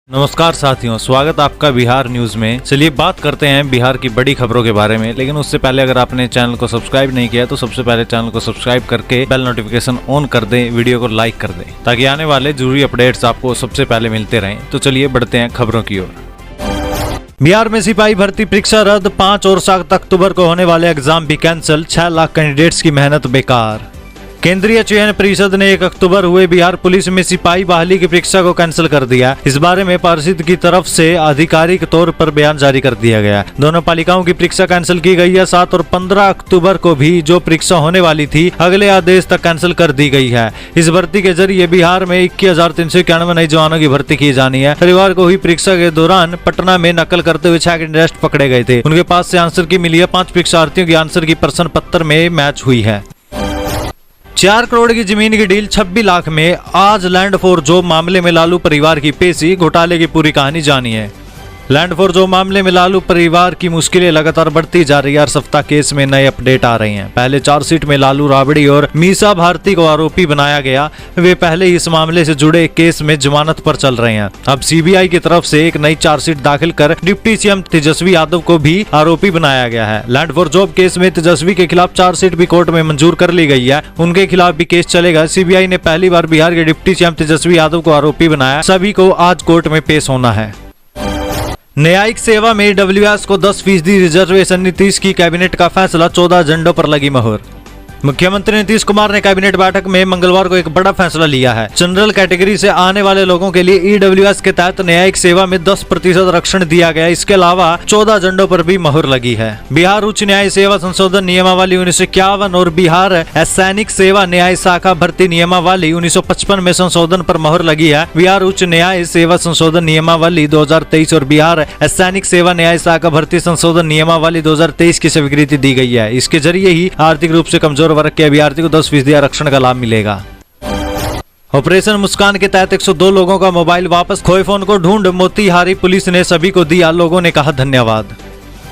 नमस्कार साथियों, स्वागत आपका बिहार न्यूज में। चलिए बात करते हैं बिहार की बड़ी खबरों के बारे में, लेकिन उससे पहले अगर आपने चैनल को सब्सक्राइब नहीं किया तो सबसे पहले चैनल को सब्सक्राइब करके बेल नोटिफिकेशन ऑन कर दें, वीडियो को लाइक कर दें ताकि आने वाले जरूरी अपडेट्स आपको सबसे पहले मिलते रहें। तो चलिए बढ़ते हैं खबरों की ओर। बिहार में सिपाही भर्ती परीक्षा रद्द, 5 और 7 अक्टूबर को होने वाले एग्जाम भी कैंसिल, 6 लाख कैंडिडेट्स की मेहनत बेकार। केंद्रीय चयन परिषद ने 1 अक्टूबर हुए बिहार पुलिस में सिपाही बहाली की परीक्षा को कैंसिल कर दिया। इस बारे में परिषद की तरफ से आधिकारिक तौर पर बयान जारी कर दिया गया। दोनों पालिकाओं की परीक्षा कैंसिल की गई है। 7 और 15 अक्टूबर को भी जो परीक्षा होने वाली थी अगले आदेश तक कैंसिल कर दी गई है। इस भर्ती के जरिए बिहार में 21,391 नए जवानों की भर्ती की जानी है। रविवार को हुई परीक्षा के दौरान पटना में नकल करते हुए 6 कैंडिडेट पकड़े गए थे। उनके पास से आंसर की मिली है। 5 परीक्षार्थियों की आंसर की प्रश्न पत्र में मैच हुई है। 4 करोड़ की जमीन की डील 26 लाख में। आज लैंड फॉर जॉब मामले में लालू परिवार की पेशी, घोटाले की पूरी कहानी जानिए। लैंड फॉर जॉब मामले में लालू परिवार की मुश्किलें लगातार बढ़ती जा रही है। हर सप्ताह केस में नए अपडेट आ रहे हैं। पहले चार्जशीट में लालू राबड़ी और मीसा भारती को आरोपी बनाया गया। वे पहले ही इस मामले से जुड़े केस में जमानत पर चल रहे हैं। अब सीबीआई की तरफ से एक नई चार्जशीट दाखिल कर डिप्टी सीएम तेजस्वी यादव को भी आरोपी बनाया गया है। लैंड फॉर जॉब केस में तेजस्वी के खिलाफ चार्जशीट भी कोर्ट में मंजूर कर ली गई है। उनके खिलाफ भी केस चलेगा। सीबीआई ने पहली बार बिहार के डिप्टी सीएम तेजस्वी यादव को आरोपी बनाया। सभी को आज कोर्ट में पेश होना है। न्यायिक सेवा में ईडब्ल्यूएस को 10% रिजर्वेशन, नीतीश की कैबिनेट का फैसला, 14 एजेंडों पर लगी मोहर। मुख्यमंत्री नीतीश कुमार ने कैबिनेट बैठक में मंगलवार को एक बड़ा फैसला लिया है। जनरल कैटेगरी से आने वाले लोगों के लिए ईडब्ल्यूएस के तहत न्यायिक सेवा में 10% आरक्षण दिया गया। इसके अलावा 14 एजेंडों पर भी मोहर लगी है। बिहार उच्च न्याय सेवा संशोधन नियमावली 1951 और बिहार सैनिक सेवा न्याय शाखा भर्ती नियमावली 1955 में संशोधन पर मोहर लगी है। बिहार उच्च न्याय सेवा संशोधन नियमावली 2023 और बिहार सैनिक सेवा न्याय शाखा भर्ती संशोधन नियमावली 2023 की स्वीकृति दी गई है। इसके जरिए ही आर्थिक रूप से कमजोर वर्ग के अभ्यर्थी को 10% आरक्षण का लाभ मिलेगा। ऑपरेशन मुस्कान के तहत 102 लोगों का मोबाइल वापस, खोए फोन को ढूंढ मोतीहारी पुलिस ने सभी को दिया। लोगों ने कहा धन्यवाद।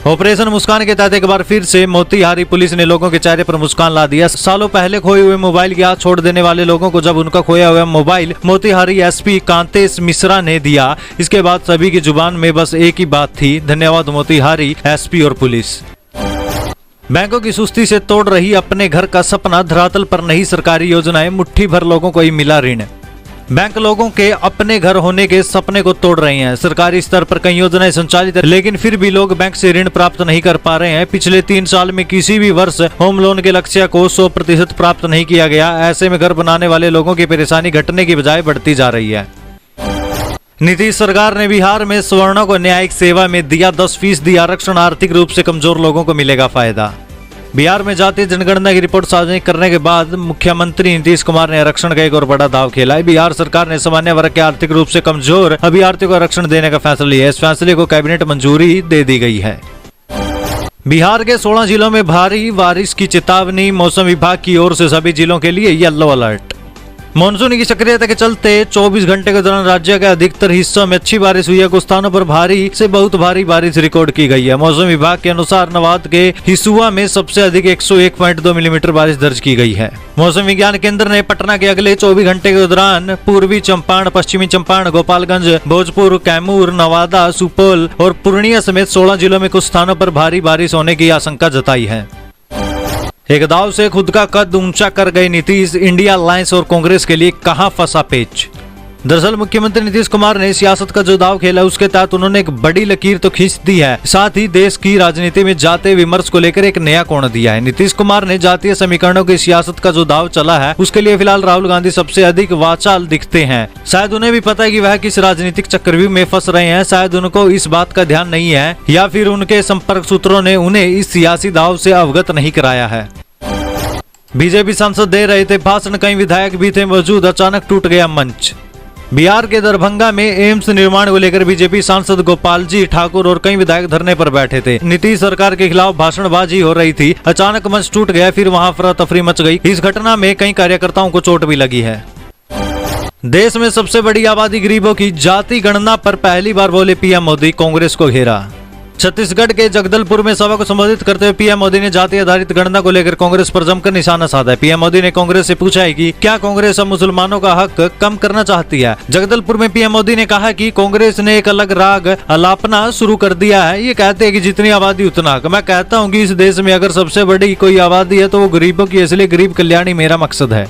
ऑपरेशन मुस्कान के तहत एक बार फिर से मोतीहारी पुलिस ने लोगों के चेहरे पर मुस्कान ला दिया। सालों पहले खोए हुए मोबाइल की आस छोड़ देने वाले लोगों को जब उनका खोया हुआ मोबाइल मोतीहारी एसपी कांतेश मिश्रा ने दिया, इसके बाद सभी की जुबान में बस एक ही बात थी, धन्यवाद मोतीहारी एसपी और पुलिस। बैंकों की सुस्ती से तोड़ रही अपने घर का सपना, धरातल पर नहीं सरकारी योजनाएं, मुट्ठी भर लोगों को ही मिला ऋण। बैंक लोगों के अपने घर होने के सपने को तोड़ रहे हैं। सरकारी स्तर पर कई योजनाएं संचालित है, लेकिन फिर भी लोग बैंक से ऋण प्राप्त नहीं कर पा रहे हैं। पिछले 3 साल में किसी भी वर्ष होम लोन के लक्ष्य को 100% प्राप्त नहीं किया गया। ऐसे में घर बनाने वाले लोगों की परेशानी घटने की बजाय बढ़ती जा रही है। नीतीश सरकार ने बिहार में सवर्णों को न्यायिक सेवा में दिया 10% आरक्षण, आर्थिक रूप से कमजोर लोगों को मिलेगा फायदा। बिहार में जातीय जनगणना की रिपोर्ट सार्वजनिक करने के बाद मुख्यमंत्री नीतीश कुमार ने आरक्षण का एक और बड़ा दाव खेला है। बिहार सरकार ने सामान्य वर्ग के आर्थिक रूप से कमजोर अभ्यर्थियों को आरक्षण देने का फैसला लिया है। इस फैसले को कैबिनेट मंजूरी दे दी गई है। बिहार के 16 जिलों में भारी बारिश की चेतावनी, मौसम विभाग की ओर से सभी जिलों के लिए येलो अलर्ट। मानसून की सक्रियता के चलते 24 घंटे के दौरान राज्य के अधिकतर हिस्सों में अच्छी बारिश हुई है। कुछ स्थानों पर भारी से बहुत भारी बारिश रिकॉर्ड की गई है। मौसम विभाग के अनुसार नवादा के हिसुआ में सबसे अधिक 101.2 मिलीमीटर बारिश दर्ज की गई है। मौसम विज्ञान केंद्र ने पटना के अगले 24 घंटे के दौरान पूर्वी चंपारण, पश्चिमी चंपारण, गोपालगंज, भोजपुर, कैमूर, नवादा, सुपौल और पूर्णिया समेत 16 जिलों में कुछ स्थानों पर भारी बारिश होने की आशंका जताई है। एक दाव से खुद का कद ऊंचा कर गए नीतीश, इंडिया अलायंस और कांग्रेस के लिए कहां फंसा पेच। दरअसल मुख्यमंत्री नीतीश कुमार ने सियासत का जो दाव खेला उसके तहत उन्होंने एक बड़ी लकीर तो खींच दी है, साथ ही देश की राजनीति में जातीय विमर्श को लेकर एक नया कोण दिया है। नीतीश कुमार ने जातीय समीकरणों की सियासत का जो दाव चला है उसके लिए फिलहाल राहुल गांधी सबसे अधिक वाचाल दिखते हैं। शायद उन्हें भी पता है कि वह किस राजनीतिक चक्रव्यूह में फंस रहे हैं। शायद उनको इस बात का ध्यान नहीं है या फिर उनके संपर्क सूत्रों ने उन्हें इस सियासी दाव से अवगत नहीं कराया है। बीजेपी सांसद दे रहे थे भाषण, कई विधायक भी थे मौजूद, अचानक टूट गया मंच। बिहार के दरभंगा में एम्स निर्माण को लेकर बीजेपी सांसद गोपाल जी ठाकुर और कई विधायक धरने पर बैठे थे। नीतीश सरकार के खिलाफ भाषणबाजी हो रही थी। अचानक मंच टूट गया, फिर वहां अफरा तफरी मच गई। इस घटना में कई कार्यकर्ताओं को चोट भी लगी है। देश में सबसे बड़ी आबादी गरीबों की, जाति गणना पर पहली बार बोले पीएम मोदी, कांग्रेस को घेरा। छत्तीसगढ़ के जगदलपुर में सभा को संबोधित करते हुए पीएम मोदी ने जाति आधारित गणना को लेकर कांग्रेस पर जमकर निशाना साधा है। पीएम मोदी ने कांग्रेस से पूछा है कि क्या कांग्रेस अब मुसलमानों का हक कम करना चाहती है। जगदलपुर में पीएम मोदी ने कहा कि कांग्रेस ने एक अलग राग अलापना शुरू कर दिया है। ये कहते हैं कि जितनी आबादी उतना हक। मैं कहता हूँ कि इस देश में अगर सबसे बड़ी कोई आबादी है तो वो गरीबों की, इसलिए गरीब कल्याण ही मेरा मकसद है।